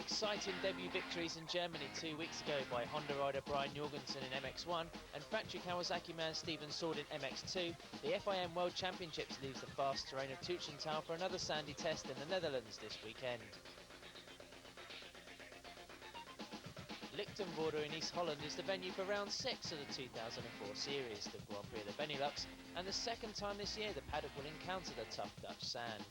Exciting debut victories in Germany 2 weeks ago by Honda rider Brian Jorgensen in MX1 and factory Kawasaki man Steven Sword in MX2, the FIM World Championships leaves the fast terrain of Lichtenvoorde for another sandy test in the Netherlands this weekend. Lichtenvoorde in East Holland is the venue for round 6 of the 2004 series, the Grand Prix of the Benelux, and the second time this year the paddock will encounter the tough Dutch sand.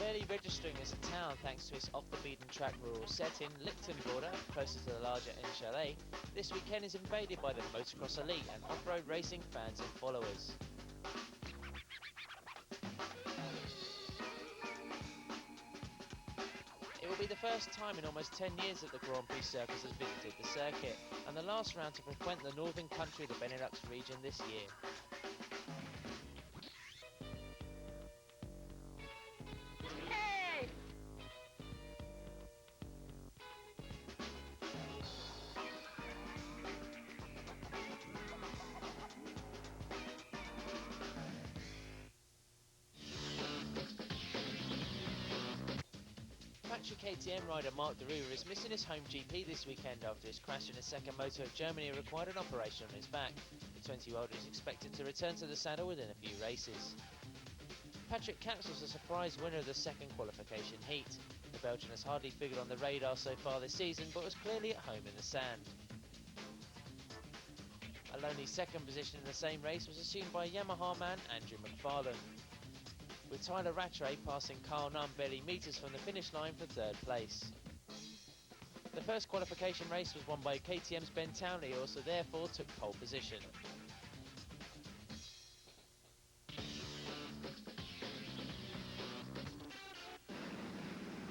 Barely registering as a town thanks to its off-the-beaten-track rural setting, Lichtenvoorde, closer to the larger Chalet, this weekend is invaded by the motocross elite and off-road racing fans and followers. It will be the first time in almost 10 years that the Grand Prix Circus has visited the circuit, and the last round to frequent the northern country of the Benelux region this year. Factory KTM rider Mark de Ruwer is missing his home GP this weekend after his crash in his second moto of Germany required an operation on his back. The 20-year-old is expected to return to the saddle within a few races. Patrick Capps was a surprise winner of the second qualification heat. The Belgian has hardly figured on the radar so far this season, but was clearly at home in the sand. A lonely second position in the same race was assumed by Yamaha man Andrew McFarlane, with Tyler Rattray passing Carl Nunn barely metres from the finish line for third place. The first qualification race was won by KTM's Ben Townley, who also therefore took pole position.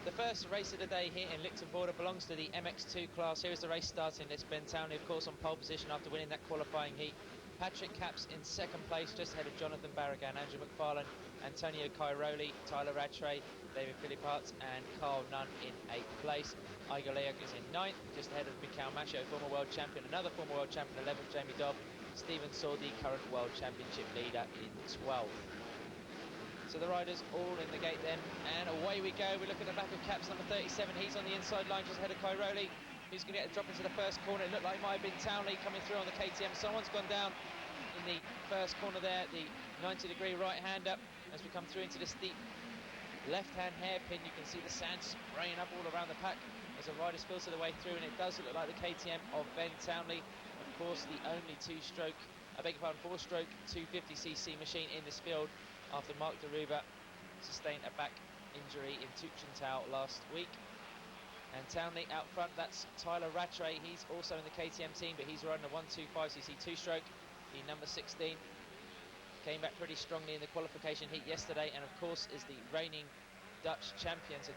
The first race of the day here in Lichtenvoorde belongs to the MX2 class. Here is the race starting. It's Ben Townley, of course, on pole position after winning that qualifying heat. Patrick Capps in second place, just ahead of Jonathan Barragan, Andrew McFarlane, Antonio Cairoli, Tyler Rattray, David Philipparts and Carl Nunn in 8th place. Igor Leok is in 9th, just ahead of Mikhail Macho, former world champion, another former world champion, 11th, Jamie Dobb. Steven Sword, the current world championship leader, in 12th. So the riders all in the gate then, and away we go. We look at the back of Capps, number 37. He's on the inside line, just ahead of Cairoli. Who's going to get a drop into the first corner? It looked like it might have been Townley coming through on the KTM. Someone's gone down in the first corner there, the 90-degree right-hander. As we come through into this deep left-hand hairpin, you can see the sand spraying up all around the pack as the riders filter their way through, and it does look like the KTM of Ben Townley. Of course, the only four-stroke 250cc machine in this field after Mark de Ruwer sustained a back injury in Lichtenvoorde last week. And Townley out front, that's Tyler Rattray. He's also in the KTM team, but he's running a 125cc two-stroke. The number 16 came back pretty strongly in the qualification heat yesterday, and of course is the reigning Dutch champion. So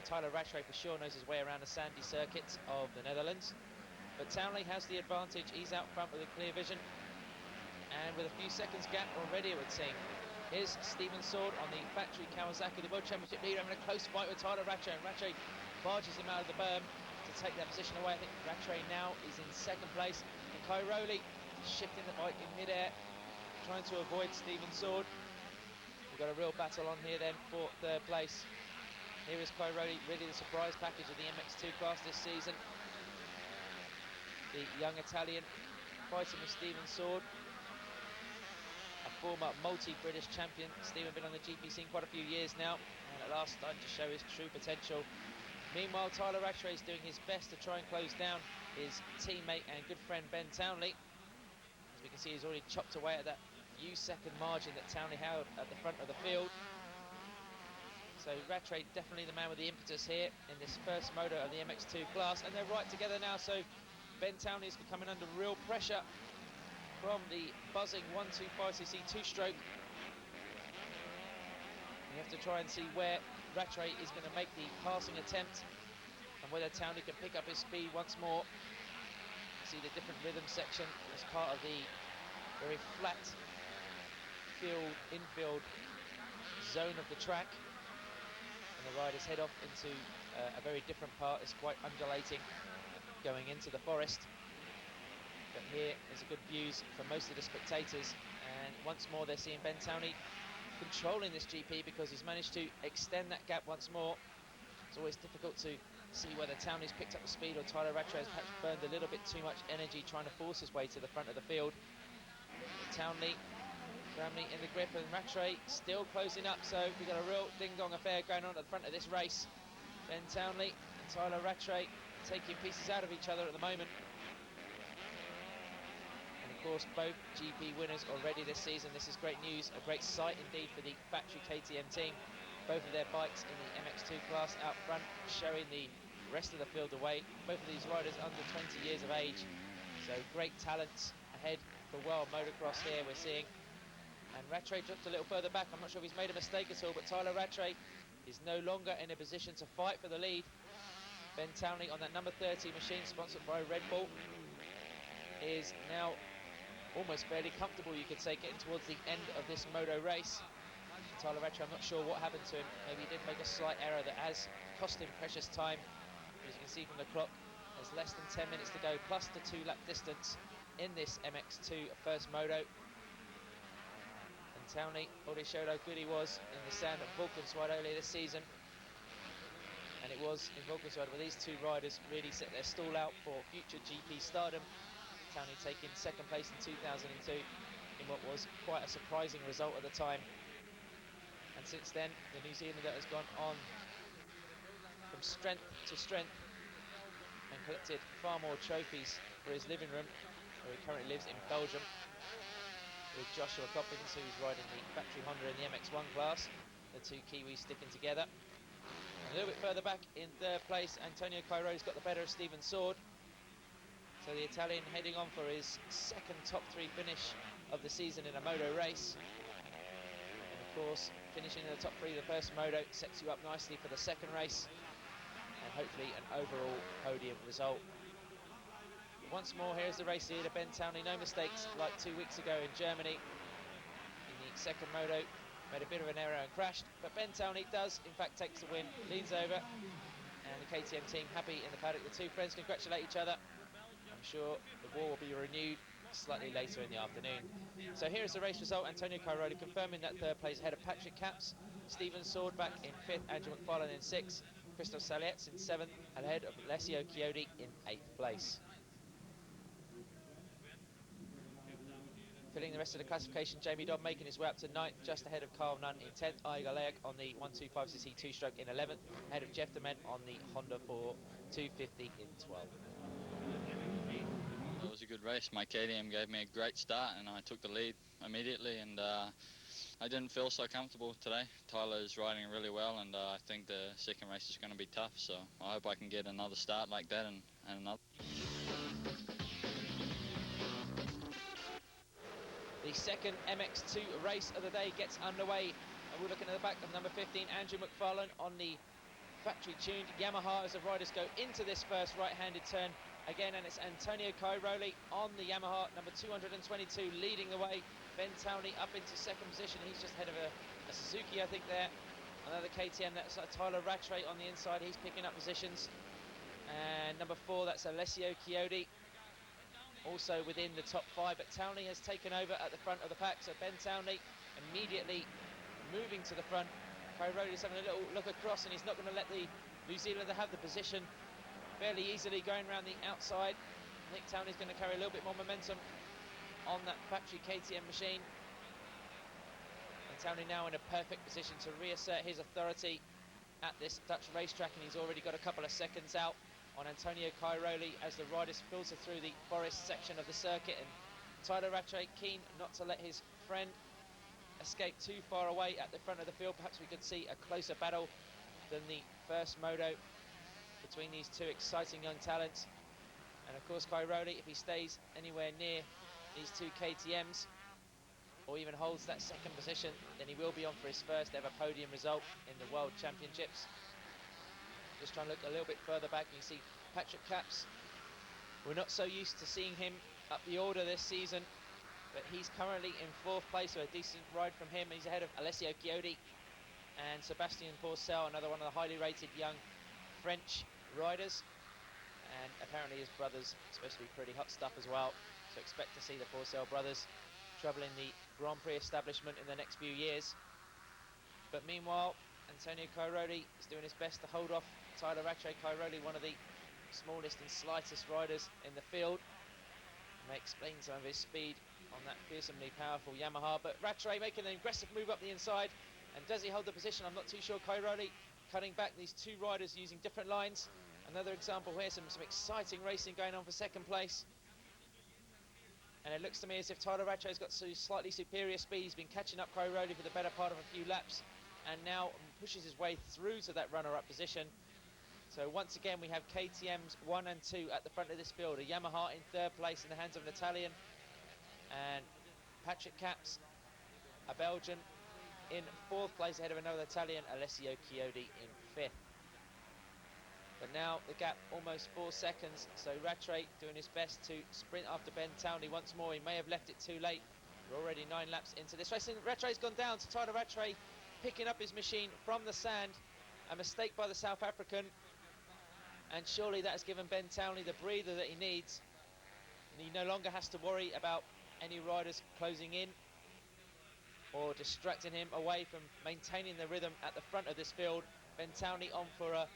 Tyler Rattray for sure knows his way around the sandy circuits of the Netherlands. But Townley has the advantage. He's out front with a clear vision, and with a few seconds gap already, it would seem. Here's Steven Sword on the factory Kawasaki, the World Championship leader, having a close fight with Tyler Rattray, and Rattray barges him out of the berm to take that position away. I think Rattray now is in second place, and Cairoli shifting the bike in mid-air, trying to avoid Steven Sword. We've got a real battle on here then for third place. Here is Cairoli, really the surprise package of the MX2 class this season. The young Italian fighting with Steven Sword, a former multi-British champion. Steven been on the GP scene quite a few years now, and at last starting to show his true potential. Meanwhile, Tyler Rattray is doing his best to try and close down his teammate and good friend Ben Townley. As we can see, he's already chopped away at that few second margin that Townley held at the front of the field. So Rattray definitely the man with the impetus here in this first moto of the MX2 class, and they're right together now, so Ben Townley is coming under real pressure from the buzzing 125cc two-stroke. You have to try and see where Rattray is going to make the passing attempt and whether Townley can pick up his speed once more. See the different rhythm section as part of the very flat infield zone of the track, and the riders head off into a very different part. It's quite undulating going into the forest. But here is a good views for most of the spectators, and once more they're seeing Ben Townley controlling this GP because he's managed to extend that gap once more. It's always difficult to see whether Townley's picked up the speed or Tyler Rattray has perhaps burned a little bit too much energy trying to force his way to the front of the field. But Townley firmly in the grip, and Rattray still closing up, so we've got a real ding-dong affair going on at the front of this race. Ben Townley and Tyler Rattray taking pieces out of each other at the moment. And of course, both GP winners already this season. This is great news, a great sight indeed for the factory KTM team. Both of their bikes in the MX2 class out front, showing the rest of the field the way. Both of these riders under 20 years of age, so great talents ahead for world motocross here we're seeing. And Rattray dropped a little further back. I'm not sure if he's made a mistake at all, but Tyler Rattray is no longer in a position to fight for the lead. Ben Townley on that number 30 machine sponsored by Red Bull is now almost fairly comfortable, you could say, getting towards the end of this moto race. Tyler Rattray, I'm not sure what happened to him. Maybe he did make a slight error that has cost him precious time. As you can see from the clock, there's less than 10 minutes to go, plus the 2-lap distance in this MX2 first moto. And Townley already showed how good he was in the stand at Valkenswaard earlier this season. And it was in Valkenswaard where these two riders really set their stall out for future GP stardom. Townley taking second place in 2002 in what was quite a surprising result at the time. And since then, the New Zealander has gone on from strength to strength and collected far more trophies for his living room, where he currently lives in Belgium, with Joshua Coppins, who's riding the factory Honda in the MX1 class, the two Kiwis sticking together. And a little bit further back in third place, Antonio Cairoli's got the better of Stephen Sword. So the Italian heading on for his second top 3 finish of the season in a moto race. And of course, finishing in the top 3 of the first moto sets you up nicely for the second race, and hopefully an overall podium result. Once more, here's the race leader, Ben Townley. No mistakes like 2 weeks ago in Germany. In the second moto, made a bit of an error and crashed, but Ben Townley does, in fact, takes the win, leads over, and the KTM team happy in the paddock. The two friends congratulate each other. I'm sure the war will be renewed slightly later in the afternoon. So here is the race result. Antonio Cairoli confirming that third place ahead of Patrick Capps, Stephen Sword back in 5th, Andrew McFarlane in 6th, Christoph Salietz in 7th, and ahead of Alessio Chiodi in 8th place. Filling the rest of the classification, Jamie Dodd making his way up to 9th, just ahead of Carl Nunn in 10th, Igor Leak on the 125cc 2-stroke in 11th, ahead of Jeff Dement on the Honda 4 250 in 12th. It was a good race. My KTM gave me a great start and I took the lead immediately, and I didn't feel so comfortable today. Tyler's riding really well, and I think the second race is going to be tough, so I hope I can get another start like that and another. The second MX2 race of the day gets underway, and we're looking at the back of number 15, Andrew McFarlane, on the factory-tuned Yamaha as the riders go into this first right-handed turn again, and it's Antonio Cairoli on the Yamaha, number 222, leading the way. Ben Townley up into second position. He's just ahead of a Suzuki, I think, there. Another KTM, that's Tyler Rattray on the inside. He's picking up positions. And number 4, that's Alessio Chiodi, also within the top 5. But Townley has taken over at the front of the pack. So Ben Townley immediately moving to the front. Cairoli's having a little look across, and he's not going to let the New Zealander have the position fairly easily going around the outside. I think Townley's going to carry a little bit more momentum on that factory KTM machine. And Townley now in a perfect position to reassert his authority at this Dutch racetrack, and he's already got a couple of seconds out on Antonio Cairoli as the riders filter through the forest section of the circuit. And Tyler Rattray keen not to let his friend escape too far away at the front of the field. Perhaps we could see a closer battle than the first moto between these two exciting young talents. And of course Cairoli, if he stays anywhere near these two KTMs, or even holds that second position, then he will be on for his first ever podium result in the World Championships. Just trying to look a little bit further back, you can see Patrick Capps. We're not so used to seeing him up the order this season, but he's currently in 4th place, so a decent ride from him. He's ahead of Alessio Chiodi and Sebastian Pourcel, another one of the highly rated young French riders, and apparently his brother's supposed to be pretty hot stuff as well. So expect to see the Forcell brothers troubling the Grand Prix establishment in the next few years. But meanwhile, Antonio Cairoli is doing his best to hold off Tyler Rattray. Cairoli, one of the smallest and slightest riders in the field, may explain some of his speed on that fearsomely powerful Yamaha. But Rattray making an aggressive move up the inside, and does he hold the position? I'm not too sure. Cairoli cutting back these two riders using different lines. Another example here, some exciting racing going on for second place. And it looks to me as if Tyler Rattray's got slightly superior speed. He's been catching up Cairoli for the better part of a few laps, and now pushes his way through to that runner-up position. So once again we have KTM's 1 and 2 at the front of this field. A Yamaha in third place in the hands of an Italian, and Patrick Caps, a Belgian, in fourth place ahead of another Italian, Alessio Chiodi, in fifth. But now the gap almost 4 seconds, so Rattray doing his best to sprint after Ben Townley once more. He may have left it too late. We're already 9 laps into this race, and Rattray's gone down. So Tyler Rattray picking up his machine from the sand. A mistake by the South African, and surely that has given Ben Townley the breather that he needs, and he no longer has to worry about any riders closing in or distracting him away from maintaining the rhythm at the front of this field. Ben Townley on for a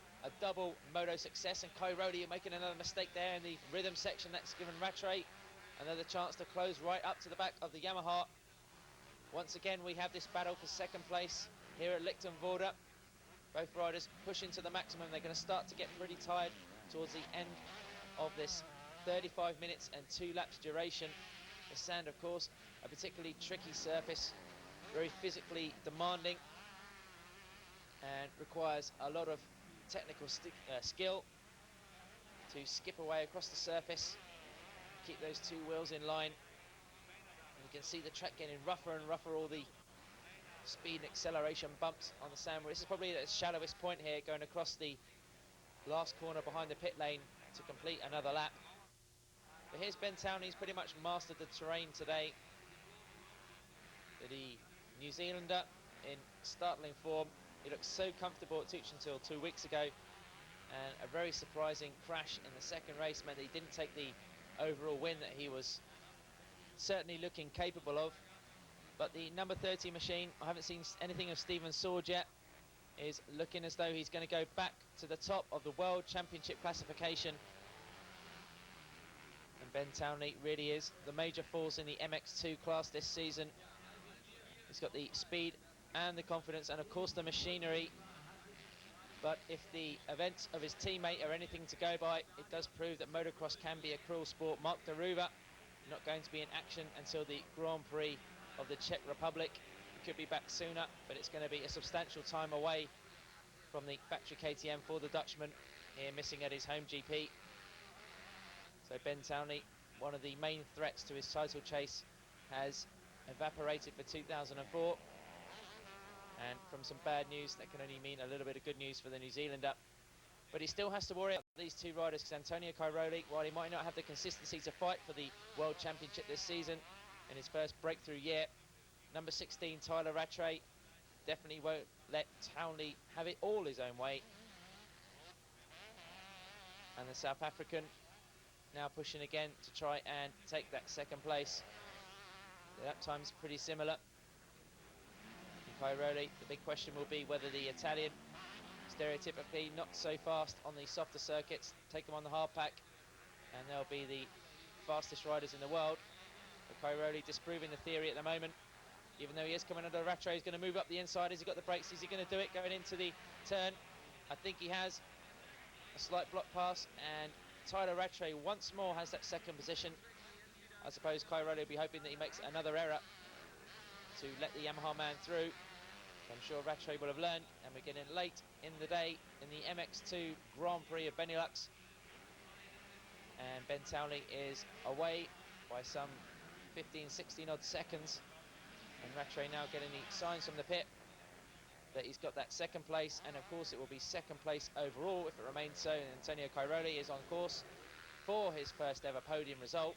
double moto success, and Cairoli making another mistake there in the rhythm section. That's given Rattray another chance to close right up to the back of the Yamaha. Once again we have this battle for second place here at Lichtenvoorde. Both riders pushing to the maximum. They're going to start to get pretty tired towards the end of this 35 minutes and 2 laps duration. The sand, of course, a particularly tricky surface, very physically demanding, and requires a lot of technical skill to skip away across the surface, keep those two wheels in line. And you can see the track getting rougher and rougher, all the speed and acceleration bumps on the sand. This is probably the shallowest point here, going across the last corner behind the pit lane to complete another lap. But here's Ben Townley. He's pretty much mastered the terrain today. The New Zealander in startling form. He looked so comfortable at Tuch until 2 weeks ago, and a very surprising crash in the second race meant that he didn't take the overall win that he was certainly looking capable of. But the number 30 machine, I haven't seen anything of Stephen Sword yet, is looking as though he's going to go back to the top of the World Championship classification. And Ben Townley really is the major force in the MX2 class this season. He's got the speed and the confidence, and of course the machinery. But if the events of his teammate are anything to go by, it does prove that motocross can be a cruel sport. Mark Daruva not going to be in action until the Grand Prix of the Czech Republic. He could be back sooner, but it's going to be a substantial time away from the factory KTM for the Dutchman, here missing at his home GP. So Ben Townley, one of the main threats to his title chase, has evaporated for 2004. And from some bad news, that can only mean a little bit of good news for the New Zealander. But he still has to worry about these two riders, because Antonio Cairoli, while he might not have the consistency to fight for the World Championship this season, in his first breakthrough year, number 16 Tyler Rattray definitely won't let Townley have it all his own way. And the South African now pushing again to try and take that second place. The lap time's pretty similar. Cairoli, the big question will be whether the Italian, stereotypically not so fast on the softer circuits, take them on the hard pack, and they'll be the fastest riders in the world. But Cairoli disproving the theory at the moment, even though he is coming under Rattray. He's going to move up the inside. Has he got the brakes? Is he going to do it going into the turn? I think he has. A slight block pass, and Tyler Rattray once more has that second position. I suppose Cairoli will be hoping that he makes another error to let the Yamaha man through. I'm sure Rattray will have learned, and we're getting late in the day in the MX2 Grand Prix of Benelux. And Ben Townley is away by some 15-16 odd seconds, and Rattray now getting the signs from the pit that he's got that second place, and of course it will be second place overall if it remains so. And Antonio Cairoli is on course for his first ever podium result.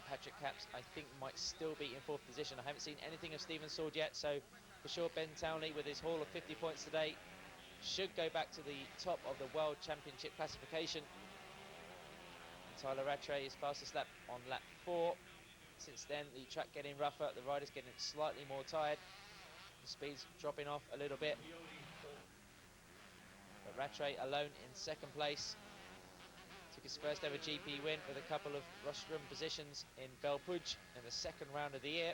Patrick Caps, I think, might still be in fourth position. I haven't seen anything of Stephen Sword yet, so for sure Ben Townley, with his haul of 50 points today, should go back to the top of the World Championship classification. Tyler Rattray, his fastest lap on lap 4. Since then, the track getting rougher, the riders getting slightly more tired, the speed's dropping off a little bit. But Rattray alone in second place. Took his first ever GP win with a couple of rostrum positions in Belpuig in the second round of the year.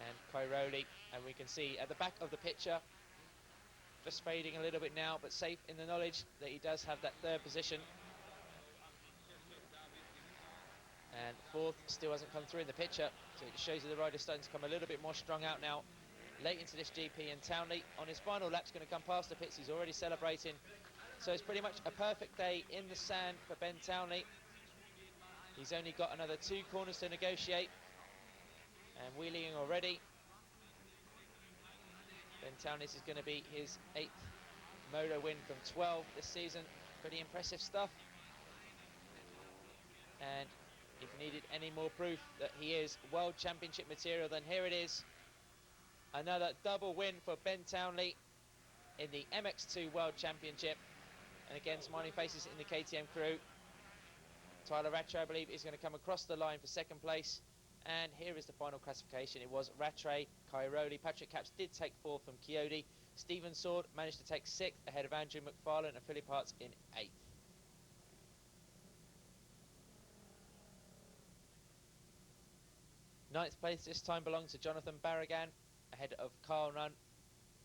And Cairoli, and we can see at the back of the picture, just fading a little bit now, but safe in the knowledge that he does have that third position. And fourth still hasn't come through in the picture, so it just shows you the rider's starting to come a little bit more strung out now. Late into this GP, and Townley on his final lap's going to come past the pits. He's already celebrating. So it's pretty much a perfect day in the sand for Ben Townley. He's only got another 2 corners to negotiate, and wheeling already. Ben Townley's is going to be his 8th moto win from 12 this season. Pretty impressive stuff. And if you needed any more proof that he is World Championship material, then here it is. Another double win for Ben Townley in the MX2 World Championship. And again, smiling faces in the KTM crew. Tyler Rattray, I believe, is going to come across the line for second place. And here is the final classification. It was Rattray, Cairoli, Patrick Capps did take 4th from Chiodi. Stephen Sword managed to take 6th ahead of Andrew McFarlane, and Philip Hartz in 8th. Ninth place this time belonged to Jonathan Barragan ahead of Carl Nunn,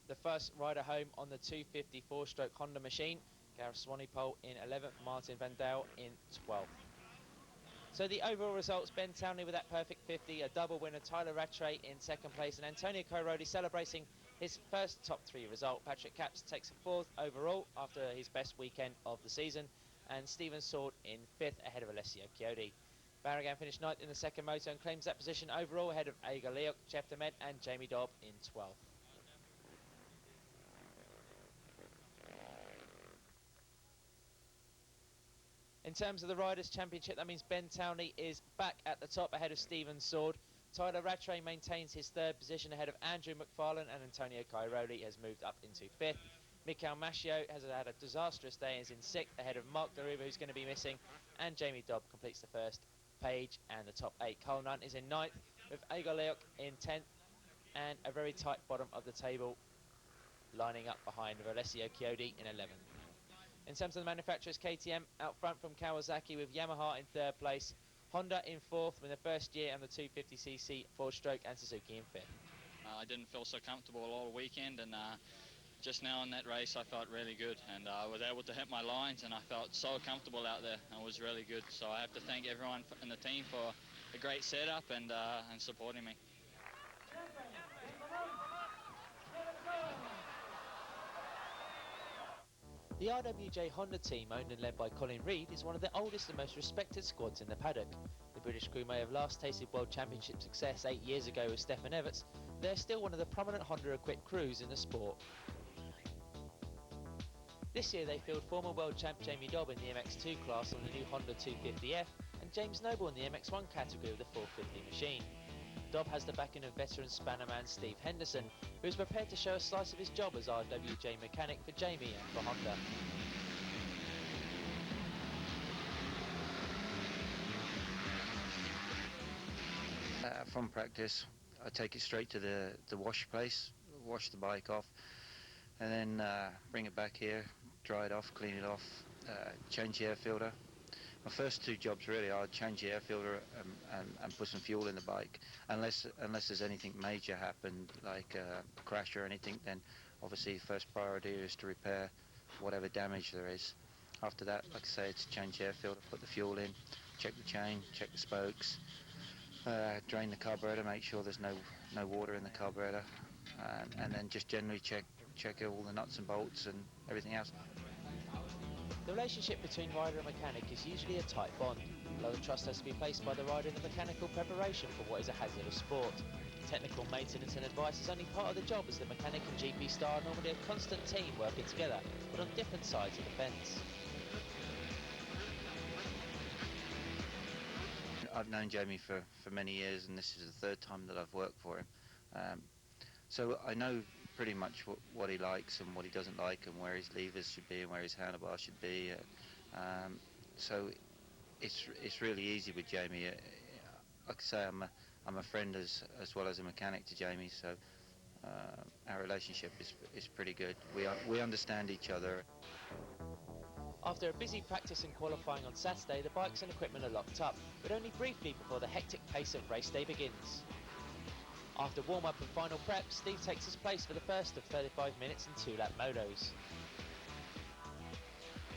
the first rider home on the 250 4-stroke Honda machine. Gareth Swanepoel in 11th, Martin Van Dale in 12th. So the overall results, Ben Townley with that perfect 50, a double winner, Tyler Rattray in second place, and Antonio Cairoli celebrating his first top 3 result. Patrick Capps takes 4th overall after his best weekend of the season, and Stephen Sword in 5th ahead of Alessio Chiodi. Barragan finished 9th in the second moto and claims that position overall ahead of Aiga Leok, Jeff Demet and Jamie Dobb in 12th. In terms of the Riders' Championship, that means Ben Townley is back at the top ahead of Stephen Sword. Tyler Rattray maintains his 3rd position ahead of Andrew McFarlane, and Antonio Cairoli has moved up into 5th. Mikhail Maschio has had a disastrous day and is in 6th ahead of Mark Daruba, who's going to be missing, and Jamie Dobb completes the first page and the top 8. Carl Nunn is in 9th with Aiga Leok in 10th, and a very tight bottom of the table lining up behind Alessio Chiodi in 11th. In terms of the manufacturers, KTM out front from Kawasaki with Yamaha in 3rd place, Honda in 4th with the first year on the 250cc 4-stroke, and Suzuki in 5th. I didn't feel so comfortable all weekend, and just now in that race I felt really good, and I was able to hit my lines, and I felt so comfortable out there. It was really good, so I have to thank everyone in the team for a great setup and supporting me. The RWJ Honda team, owned and led by Colin Reid, is one of the oldest and most respected squads in the paddock. The British crew may have last tasted World Championship success 8 years ago with Stefan Everts, but they're still one of the prominent Honda-equipped crews in the sport. This year they field former world champ Jamie Dobb in the MX2 class on the new Honda 250F, and James Noble in the MX1 category with the 450 machine. Dobb has the backing of veteran spannerman Steve Henderson, who is prepared to show a slice of his job as RWJ mechanic for Jamie and for Honda. From practice, I take it straight to the wash place, wash the bike off, and then bring it back here, dry it off, clean it off, change the air filter. My first 2 jobs really are change the air filter and put some fuel in the bike. Unless there's anything major happened, like a crash or anything, then obviously first priority is to repair whatever damage there is. After that, like I say, it's change the air filter, put the fuel in, check the chain, check the spokes, drain the carburetor, make sure there's no water in the carburetor, and then just generally check all the nuts and bolts and everything else. The relationship between rider and mechanic is usually a tight bond. A lot of trust has to be placed by the rider in the mechanical preparation for what is a hazardous sport. Technical maintenance and advice is only part of the job, as the mechanic and GP star are normally a constant team working together, but on different sides of the fence. I've known Jamie for many years, and this is the 3rd time that I've worked for him. So I know pretty much what he likes and what he doesn't like, and where his levers should be and where his handlebars should be. So it's really easy with Jamie. Like I say, I'm a friend as well as a mechanic to Jamie. So our relationship is pretty good. We understand each other. After a busy practice and qualifying on Saturday, the bikes and equipment are locked up, but only briefly before the hectic pace of race day begins. After warm-up and final prep, Steve takes his place for the first of 35 minutes in two-lap motos.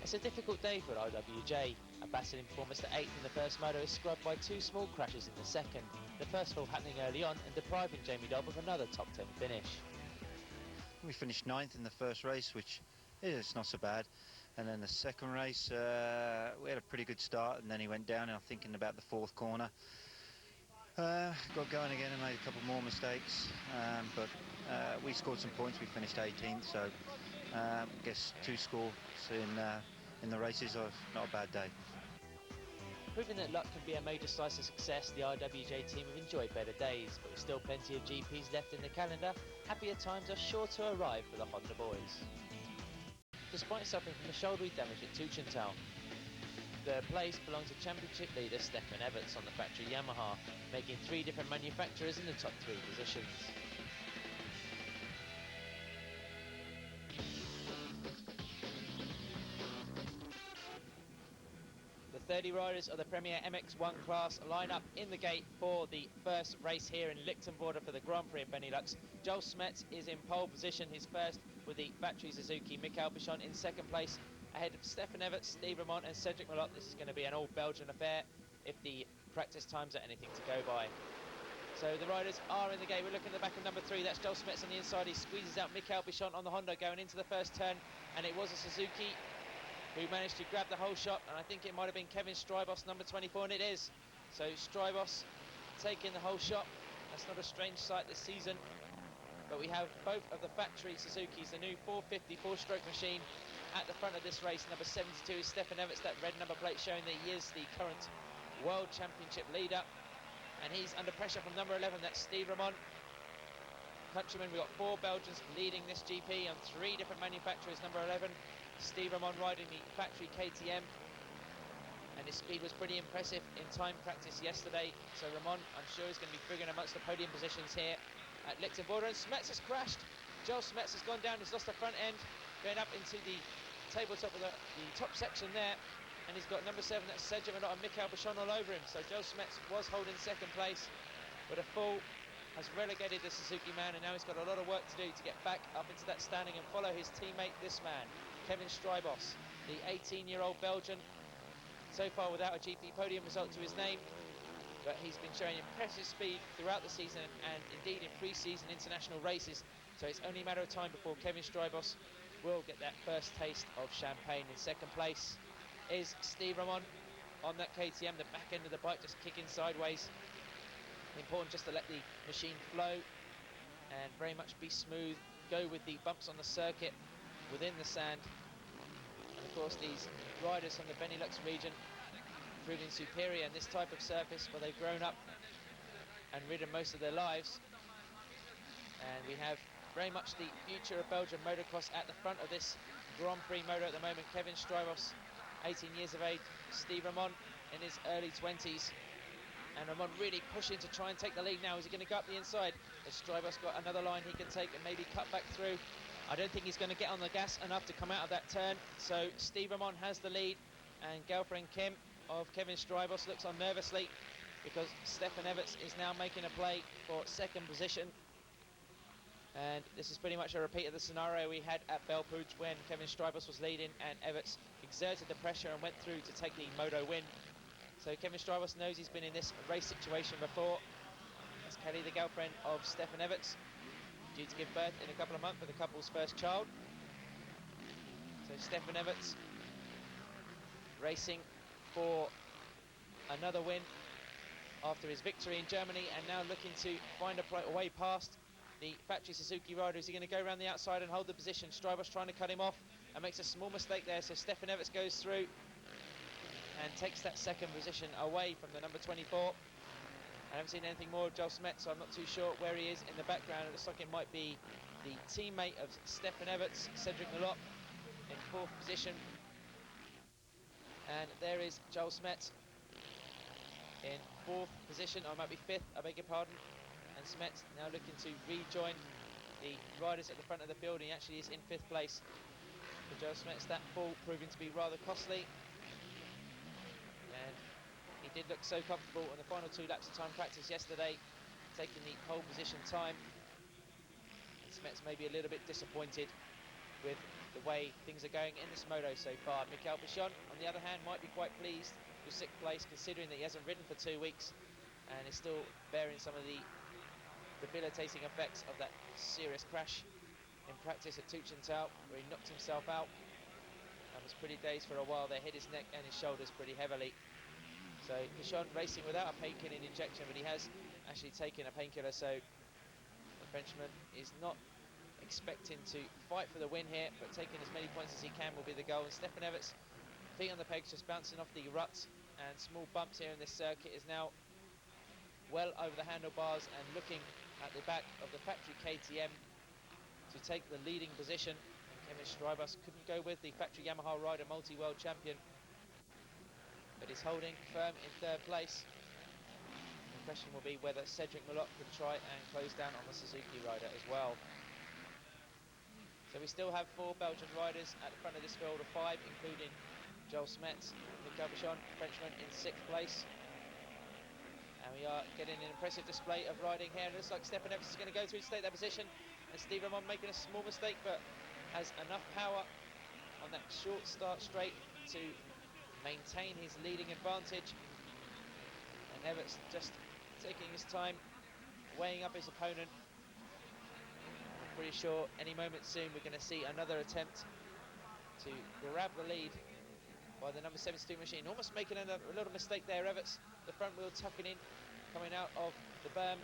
It's a difficult day for IWJ. A battling performance to 8th in the first moto is scrubbed by two small crashes in the second, the first of all happening early on and depriving Jamie Dobb of another top 10 finish. We finished 9th in the first race, which is not so bad. And then the second race, we had a pretty good start, and then he went down, I think, in about the fourth corner. Got going again and made a couple more mistakes, but we scored some points. We finished 18th, so I guess 2 scores in the races are not a bad day. Proving that luck can be a major slice of success, the IWJ team have enjoyed better days, but with still plenty of GPs left in the calendar, happier times are sure to arrive for the Honda boys. Despite suffering from the shoulder damage at Tuchental, third place belongs to championship leader Stefan Everts on the factory Yamaha, making 3 different manufacturers in the top 3 positions. The 30 riders of the Premier MX1 class line up in the gate for the first race here in Lichtenvoorde for the Grand Prix of Benelux. Joel Smets is in pole position, his first with the factory Suzuki. Michael Bichon in second place, ahead of Stefan Everts, Steve Ramont and Cedric Malot. This is going to be an all-Belgian affair if the practice times are anything to go by. So the riders are in the gate. We're looking at the back of number 3. That's Joel Smets on the inside. He squeezes out Michael Bichon on the Honda going into the first turn, and it was a Suzuki who managed to grab the whole shot, and I think it might have been Kevin Strybos, number 24, and it is. So Strybos taking the whole shot. That's not a strange sight this season. But we have both of the factory Suzukis, the new 450 4-stroke machine, at the front of this race. Number 72 is Stefan Everts, that red number plate showing that he is the current World Championship leader. And he's under pressure from number 11, that's Steve Ramont. Countrymen, we've got 4 Belgians leading this GP on 3 different manufacturers. Number 11, Steve Ramont riding the factory KTM. And his speed was pretty impressive in time practice yesterday. So Ramont, I'm sure, is going to be figuring amongst the podium positions here at Lichtenvoorde. And Smets has crashed. Joel Smets has gone down, he's lost the front end, going up into the tabletop of the top section there. And he's got number 7, that's Cedric Malot and Michael Bichon all over him. So Joel Smets was holding second place, but a fall has relegated the Suzuki man, and now he's got a lot of work to do to get back up into that standing and follow his teammate, this man, Kevin Strybos, the 18-year-old Belgian, so far without a GP podium result to his name, but he's been showing impressive speed throughout the season and indeed in pre-season international races, so it's only a matter of time before Kevin Strybos will get that first taste of champagne. In second place is Steve Ramont on that KTM, the back end of the bike just kicking sideways. Important just to let the machine flow and very much be smooth, go with the bumps on the circuit within the sand. And of course these riders from the Benelux region proving superior in this type of surface where they've grown up and ridden most of their lives. And we have very much the future of Belgian motocross at the front of this Grand Prix moto at the moment. Kevin Strybos, 18 years of age, Steve Ramont in his early 20s. And Ramont really pushing to try and take the lead now. Is he going to go up the inside? Has Strybos got another line he can take and maybe cut back through? I don't think he's going to get on the gas enough to come out of that turn. So Steve Ramont has the lead, and girlfriend Kim of Kevin Strybos looks on nervously because Stefan Everts is now making a play for second position. And this is pretty much a repeat of the scenario we had at Belpouge when Kevin Strybos was leading and Everts exerted the pressure and went through to take the moto win. So Kevin Strybos knows he's been in this race situation before. That's Kelly, the girlfriend of Stefan Everts, due to give birth in a couple of months with the couple's first child. So Stefan Everts racing for another win after his victory in Germany, and now looking to find a way past the factory Suzuki rider. Is he going to go around the outside and hold the position? Strybos trying to cut him off and makes a small mistake there, so Stefan Everts goes through and takes that second position away from the number 24. I haven't seen anything more of Joel Smets, so I'm not too sure where he is in the background. It looks like it might be the teammate of Stefan Everts, Cedric Malot, in 4th position. And there is Joel Smet in 4th position, or might be 5th, I beg your pardon. And Smet now looking to rejoin the riders at the front of the field. He actually is in 5th place. For Joel Smet's that fall proving to be rather costly. And he did look so comfortable on the final 2 laps of time practice yesterday, taking the pole position time. And Smet's maybe a little bit disappointed with the way things are going in this moto so far. Michael Bichon, on the other hand, might be quite pleased with 6th place, considering that he hasn't ridden for 2 weeks and is still bearing some of the debilitating effects of that serious crash in practice at Tuchental, where he knocked himself out and was pretty dazed for a while. They hit his neck and his shoulders pretty heavily. So Bichon racing without a painkilling injection, but he has actually taken a painkiller, so the Frenchman is not expecting to fight for the win here, but taking as many points as he can will be the goal. And Stefan Everts, feet on the pegs, just bouncing off the ruts and small bumps here in this circuit, is now well over the handlebars and looking at the back of the factory KTM to take the leading position. And Kevin Streibus couldn't go with the factory Yamaha rider, multi-world champion, but is holding firm in 3rd place. The question will be whether Cedric Malot can try and close down on the Suzuki rider as well. So we still have 4 Belgian riders at the front of this field of 5, including Joel Smet, Michael Bichon, Frenchman, in 6th place. And we are getting an impressive display of riding here. And it looks like Stefan Everts is going to go through to take that position. And Steve Ramon making a small mistake, but has enough power on that short start straight to maintain his leading advantage. And Everts just taking his time, weighing up his opponent. Pretty sure any moment soon we're going to see another attempt to grab the lead by the number 72 machine. Almost making a little mistake there, Everts. The front wheel tucking in, coming out of the berm.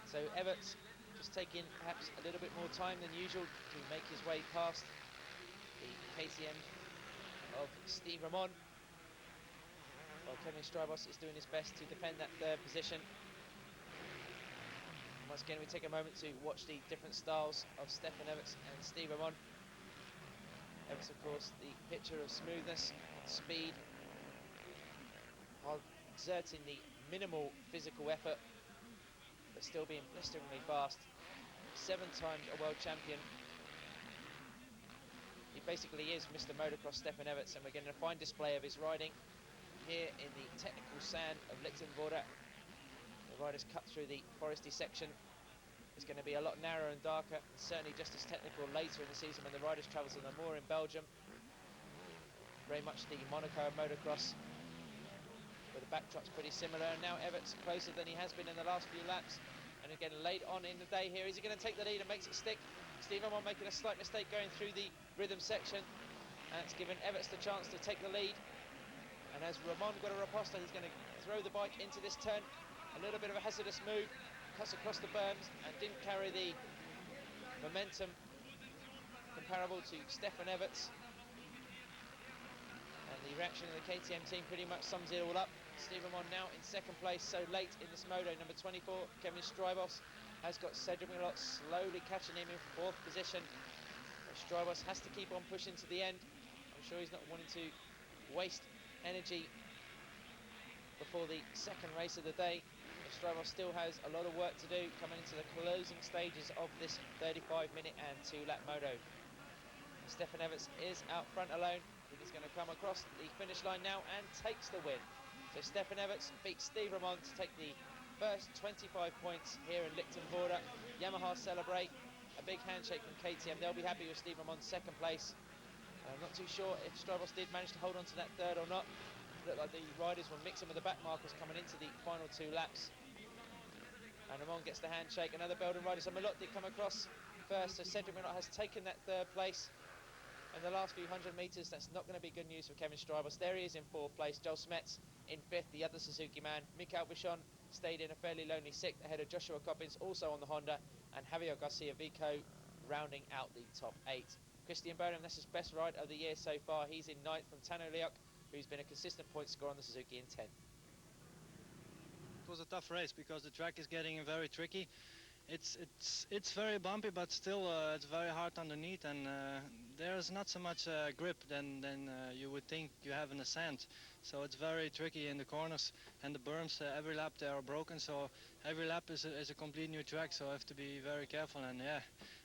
So Everts just taking perhaps a little bit more time than usual to make his way past the KTM of Steve Ramon, while Kevin Streibus is doing his best to defend that 3rd position. Once again, we take a moment to watch the different styles of Stefan Everts and Steve Ramon. Everts, of course, the picture of smoothness, speed, while exerting the minimal physical effort, but still being blisteringly fast. 7 times a world champion. He basically is Mr. Motocross Stefan Everts, and we're getting a fine display of his riding here in the technical sand of Lichtenvoorde. The riders cut through the foresty section. It's going to be a lot narrower and darker, and certainly just as technical later in the season when the riders travel to the moor in Belgium. Very much the Monaco of motocross, where the backdrop's pretty similar. And now Everts closer than he has been in the last few laps. And again, late on in the day here, is he going to take the lead and makes it stick? Steve Ramon making a slight mistake going through the rhythm section, and it's given Everts the chance to take the lead. And as Ramon got a riposta, he's going to throw the bike into this turn. A little bit of a hazardous move, cuts across the berms and didn't carry the momentum comparable to Stefan Everts. And the reaction of the KTM team pretty much sums it all up. Steve Ramon now in 2nd place so late in this moto. Number 24, Kevin Streibus, has got Cedric Malot slowly catching him in 4th position. Streibus has to keep on pushing to the end. I'm sure he's not wanting to waste energy before the 2nd race of the day. Streibus still has a lot of work to do coming into the closing stages of this 35-minute and 2-lap moto. Stefan Everts is out front alone. I think he's going to come across the finish line now and takes the win. So Stefan Everts beats Steve Ramon to take the first 25 points here in Lichtenvoorde. Yamaha celebrate. A big handshake from KTM. They'll be happy with Steve Ramon's 2nd place. I'm not too sure if Streibus did manage to hold on to that 3rd or not. It looked like the riders were mixing with the back markers coming into the final 2 laps. And Ramon gets the handshake. Another Belgian rider. So Malot did come across first. So Cedric Malot has taken that 3rd place. In the last few 100 metres, that's not going to be good news for Kevin Streibus. There he is in 4th place. Joel Smet in 5th, the other Suzuki man. Michael Bichon stayed in a fairly lonely 6th ahead of Joshua Coppins, also on the Honda. And Javier Garcia Vico rounding out the top 8. Christian Burnham, that's his best ride of the year so far. He's in 9th from Tano Leok, who's been a consistent point scorer on the Suzuki in 10th. It was a tough race because the track is getting very tricky, It's very bumpy, but still it's very hard underneath, and there's not so much grip than you would think you have in the sand. So it's very tricky in the corners, and the berms every lap they are broken. So every lap is a complete new track. So I have to be very careful. And yeah,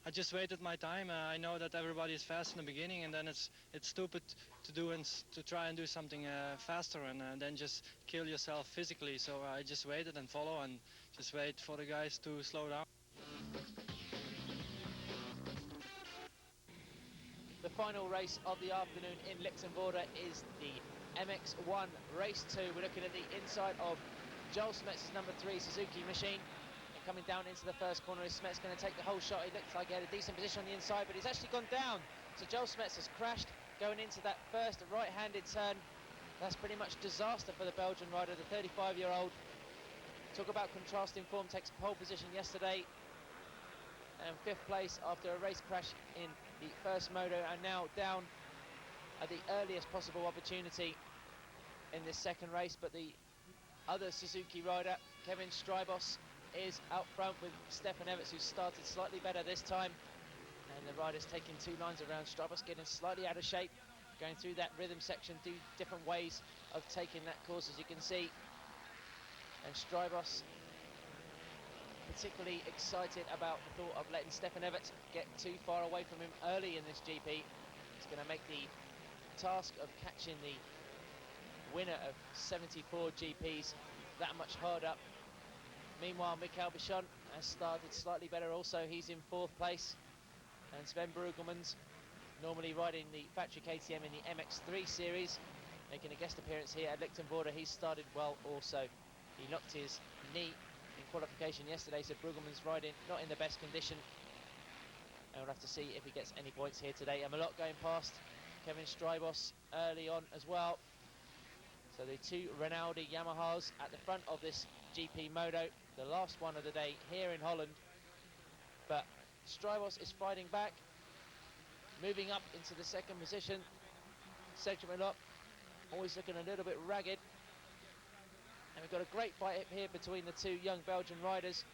I just waited my time. I know that everybody is fast in the beginning, and then it's stupid to to try and do something faster and then just kill yourself physically. So I just waited and follow and just wait for the guys to slow down. The final race of the afternoon in Lichtenvoorde is the MX1 Race 2. We're looking at the inside of Joel Smetz's number 3 Suzuki machine. And coming down into the first corner is Smets going to take the whole shot. He looks like he had a decent position on the inside, but he's actually gone down. So Joel Smets has crashed going into that first right-handed turn. That's pretty much disaster for the Belgian rider, the 35-year-old. Talk about contrasting form, takes pole position yesterday and 5th place after a race crash in the first moto, and now down at the earliest possible opportunity in this second race. But the other Suzuki rider, Kevin Strybos, is out front with Stefan Everts, who started slightly better this time, and the riders taking 2 lines around. Strybos getting slightly out of shape, going through that rhythm section, do different ways of taking that course, as you can see. And Strybos particularly excited about the thought of letting Stefan Everts get too far away from him early in this GP. It's going to make the task of catching the winner of 74 GPs that much harder. Meanwhile, Mikael Bichon has started slightly better also. He's in 4th place. And Sven Brugelmans, normally riding the factory KTM in the MX3 series, making a guest appearance here at Lichtenvoorde. He's started well also. He knocked his knee in qualification yesterday, so Brugelmans riding not in the best condition. And we'll have to see if he gets any points here today. And Malot going past Kevin Strybos early on as well. So the 2 Rinaldi Yamahas at the front of this GP Moto, the last one of the day here in Holland. But Strybos is fighting back, moving up into the second position. Cedric Malot always looking a little bit ragged. And we've got a great fight here between the 2 young Belgian riders.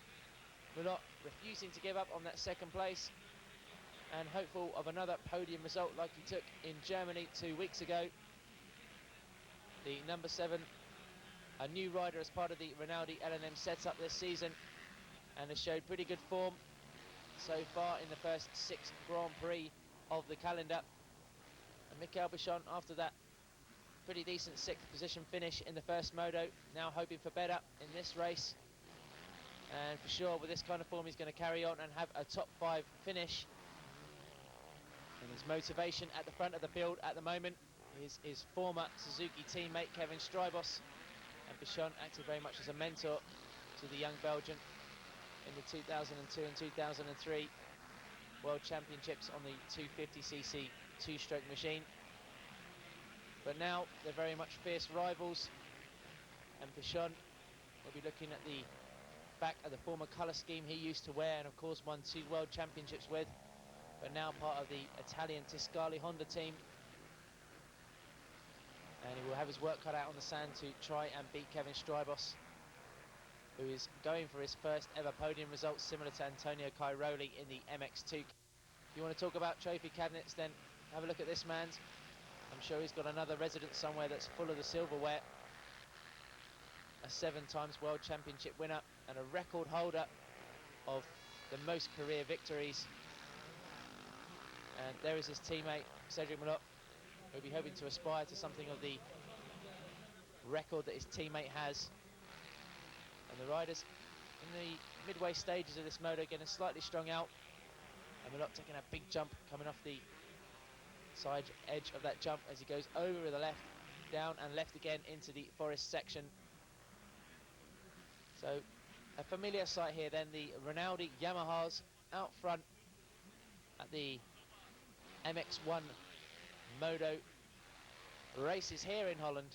Malot refusing to give up on that second place and hopeful of another podium result like he took in Germany 2 weeks ago. The number 7, a new rider as part of the Rinaldi L&M setup this season, and has showed pretty good form so far in the first 6 Grand Prix of the calendar. And Mikael Bichon, after that pretty decent 6th position finish in the first moto, now hoping for better in this race. And for sure, with this kind of form, he's going to carry on and have a top 5 finish. And his motivation at the front of the field at the moment is his former Suzuki teammate Kevin Strybos, and Bichon acted very much as a mentor to the young Belgian in the 2002 and 2003 World Championships on the 250cc 2-stroke machine. But now they're very much fierce rivals, and Bichon will be looking at the back of the former colour scheme he used to wear and of course won 2 World Championships with, but now part of the Italian Tiscali Honda team. And he will have his work cut out on the sand to try and beat Kevin Strybos, who is going for his first ever podium result, similar to Antonio Cairoli in the MX2. If you want to talk about trophy cabinets, then have a look at this man's. I'm sure he's got another residence somewhere that's full of the silverware. A 7 times World Championship winner and a record holder of the most career victories. And there is his teammate, Cedric Malot, who'll be hoping to aspire to something of the record that his teammate has. And the riders in the midway stages of this moto getting slightly strung out. And Malot taking a big jump, coming off the side edge of that jump as he goes over the left, down and left again into the forest section. So a familiar sight here then, the Rinaldi Yamahas out front at the MX1 Moto races here in Holland.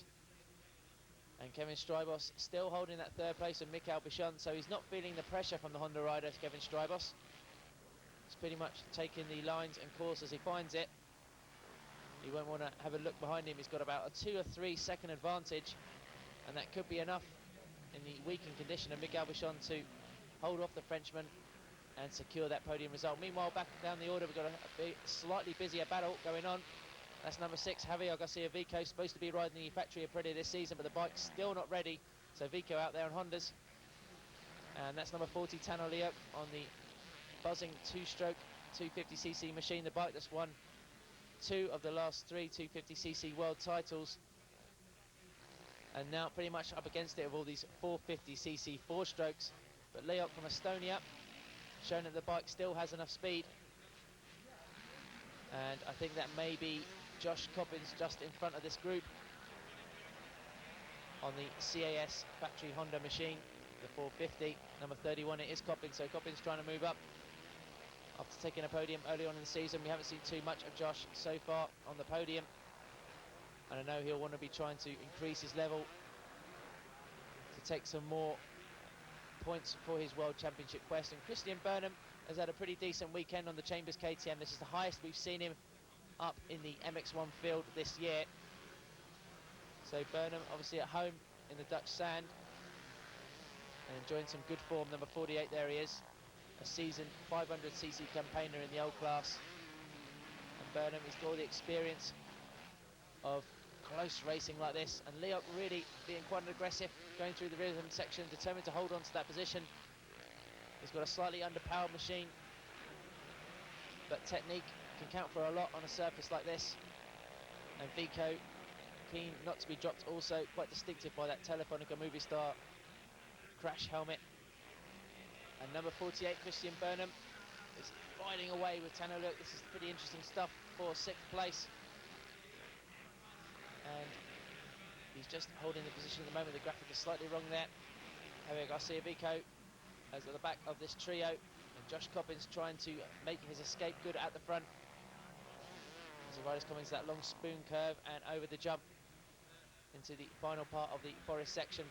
And Kevin Strybos still holding that 3rd place with Mikael Bichon, so he's not feeling the pressure from the Honda rider, Kevin Strybos. He's pretty much taking the lines and course as he finds it. You won't want to have a look behind him. He's got about a 2 or 3 second advantage, and that could be enough in the weakened condition of Mikael Bichon to hold off the Frenchman and secure that podium result. Meanwhile, back down the order, we've got a slightly busier battle going on. That's number 6, Javier Garcia Vico, supposed to be riding the Factory Aprilia this season, but the bike's still not ready. So Vico out there on Hondas. And that's number 40, Tano Leo, on the buzzing 2-stroke 250cc machine, the bike that's won 2 of the last 3 250cc world titles. And now pretty much up against it with all these 450cc 4-strokes. But Leok from Estonia, showing that the bike still has enough speed. And I think that may be Josh Coppins just in front of this group on the CAS factory Honda machine, the 450. Number 31, it is Coppins, so Coppins trying to move up after taking a podium early on in the season. We haven't seen too much of Josh so far on the podium, and I know he'll want to be trying to increase his level to take some more points for his World Championship quest. And Christian Burnham has had a pretty decent weekend on the Chambers KTM. This is the highest we've seen him up in the MX1 field this year. So Burnham obviously at home in the Dutch sand and enjoying some good form. Number 48, there he is, a seasoned 500cc campaigner in the old class. And Burnham has got all the experience of close racing like this, and Leok really being quite aggressive, going through the rhythm section, determined to hold on to that position. He's got a slightly underpowered machine, but technique can count for a lot on a surface like this. And Vico, keen not to be dropped, also quite distinctive by that Telefonica Movie Star crash helmet. And number 48, Christian Burnham, is fighting away with Tano Leok. This is pretty interesting stuff for 6th place. And he's just holding the position at the moment. The graphic is slightly wrong there. Javier Garcia Vico is at the back of this trio, and Josh Coppins trying to make his escape good at the front as the riders come into that long spoon curve and over the jump into the final part of the forest section.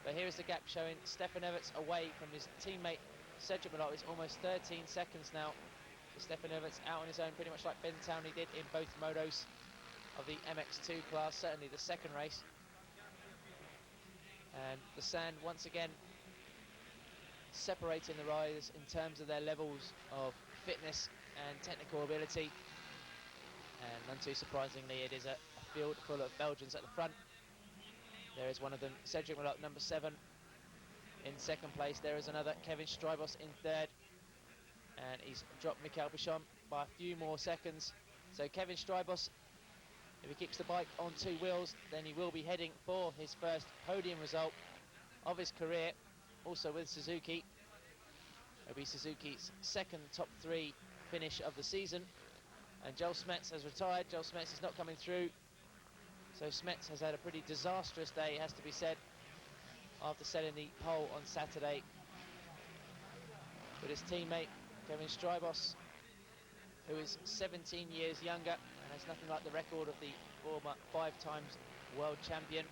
But here is the gap showing Stefan Everts away from his teammate Cedric Malot. It's almost 13 seconds now. So Stefan Everts out on his own, pretty much like Ben Townley did in both motos of the MX2 class, certainly the second race. And the sand once again separating the riders in terms of their levels of fitness and technical ability. And none too surprisingly, it is a field full of Belgians at the front. There is one of them, Cedric Malot, number 7, in 2nd place. There is another, Kevin Strybos, in 3rd. And he's dropped Michael Pichon by a few more seconds. So Kevin Strybos, if he keeps the bike on 2 wheels, then he will be heading for his first podium result of his career, also with Suzuki. It'll be Suzuki's 2nd top 3 finish of the season. And Joel Smets has retired. Joel Smets is not coming through. So Smets has had a pretty disastrous day, it has to be said, after setting the pole on Saturday with his teammate Kevin Strybos, who is 17 years younger and has nothing like the record of the former 5 times world champion.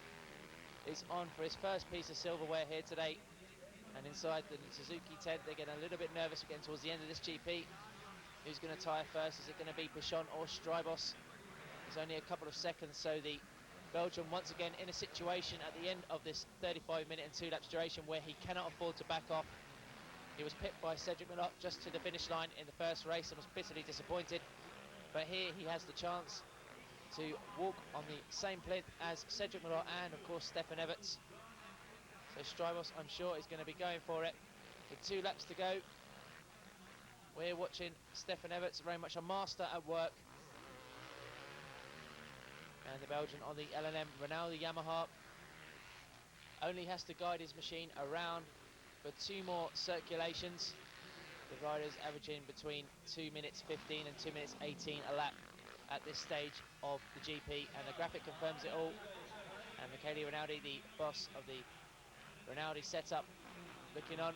Is on for his first piece of silverware here today, and inside the Suzuki tent they're getting a little bit nervous again towards the end of this GP. Who's going to tyre first? Is it going to be Pichon or Strybos? There's only a couple of seconds, so the Belgian once again in a situation at the end of this 35-minute and 2 laps duration where he cannot afford to back off. He was pipped by Cedric Malot just to the finish line in the first race and was bitterly disappointed, but here he has the chance to walk on the same plinth as Cedric Malot and of course Stefan Everts. So Strybos, I'm sure, is going to be going for it with 2 laps to go. We're watching Stefan Everts, very much a master at work. And the Belgian on the LNM Renault Yamaha only has to guide his machine around for 2 more circulations. The riders averaging between 2 minutes 15 and 2 minutes 18 a lap at this stage of the GP, and the graphic confirms it all. And Michele Rinaldi, the boss of the Rinaldi setup, looking on,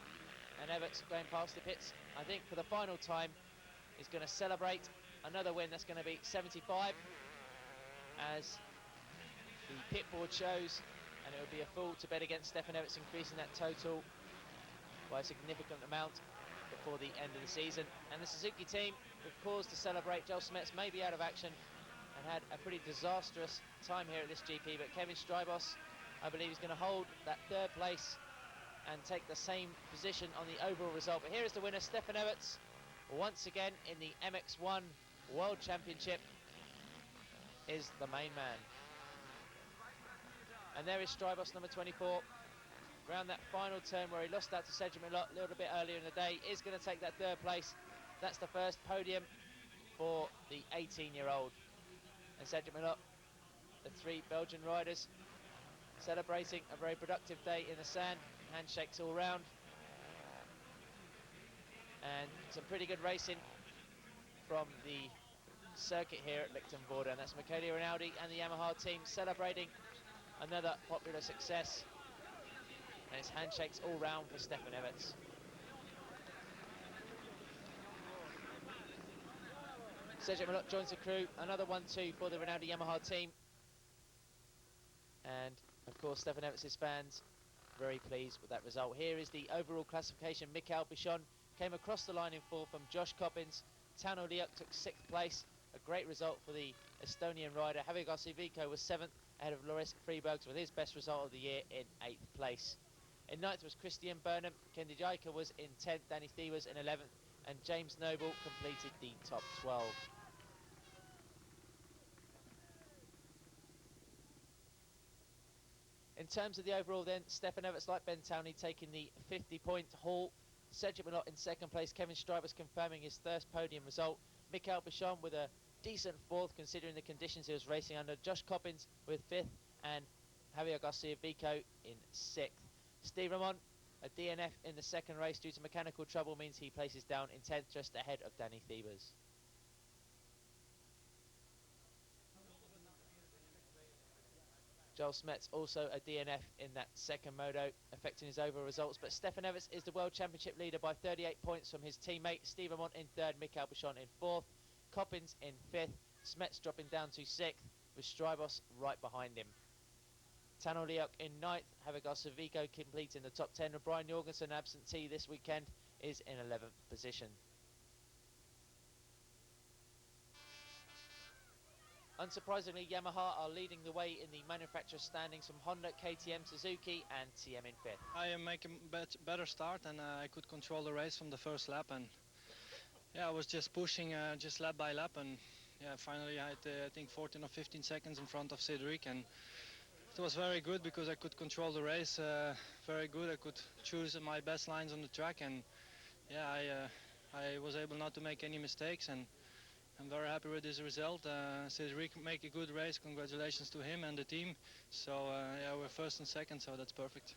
and Everts going past the pits, I think for the final time, is going to celebrate another win. That's going to be 75, as the pit board shows, and it would be a fool to bet against Stefan Everts increasing that total by a significant amount before the end of the season. And the Suzuki team, with cause to celebrate. Joel Smets may be out of action and had a pretty disastrous time here at this GP, but Kevin Strybos, I believe, is going to hold that 3rd place and take the same position on the overall result. But here is the winner, Stefan Everts, once again in the MX1 World Championship, is the main man. And there is Strybos, number 24, around that final turn where he lost out to Cedric Milot a little bit earlier in the day, is going to take that third place. That's the first podium for the 18-year-old. And Cedric Milot, the three Belgian riders, celebrating a very productive day in the sand. Handshakes all round. And some pretty good racing from the circuit here at Lichtenvoorde. And that's Michele Rinaldi and the Yamaha team celebrating another popular success. And it's handshakes all round for Stefan Everts. Cedric Milot joins the crew, another 1-2 for the Rinaldi Yamaha team. And of course Stefan Everts' fans very pleased with that result. Here is the overall classification. Mikael Bichon came across the line in fourth from Josh Coppins. Tano Liuk took 6th place, a great result for the Estonian rider. Javier Garcia-Vico was 7th ahead of Loris Freebergs with his best result of the year in 8th place. In 9th was Christian Burnham, Kendi Jaika was in 10th, Danny Thewers in 11th, and James Noble completed the top 12. In terms of the overall then, Stefan Everts, like Ben Townley, taking the 50-point haul. Cedric Milot in 2nd place, Kevin Strybos confirming his first podium result. Mikael Bichon with a decent 4th considering the conditions he was racing under. Josh Coppins with 5th and Javier Garcia-Vico in 6th. Steve Ramon, a DNF in the 2nd race due to mechanical trouble, means he places down in 10th, just ahead of Danny Thebers. Joel Smets also a DNF in that 2nd moto, affecting his overall results. But Stefan Everts is the World Championship leader by 38 points from his teammate. Steve Ramon in 3rd, Mikael Bichon in 4th, Coppins in 5th, Smets dropping down to 6th, with Strybos right behind him. Tano Liuk in 9th, Javier Garcia-Vico completing the top 10, and Brian Jorgensen, absentee this weekend, is in 11th position. Unsurprisingly, Yamaha are leading the way in the manufacturer standings from Honda, KTM, Suzuki and TM in 5th. I am making better start, and I could control the race from the first lap, and yeah, I was just pushing just lap by lap, and yeah, finally I had I think 14 or 15 seconds in front of Cedric, and it was very good because I could control the race very good. I could choose my best lines on the track, and yeah, I was able not to make any mistakes, and I'm very happy with this result. Cedric make a good race. Congratulations to him and the team. So yeah, we're 1st and 2nd, so that's perfect.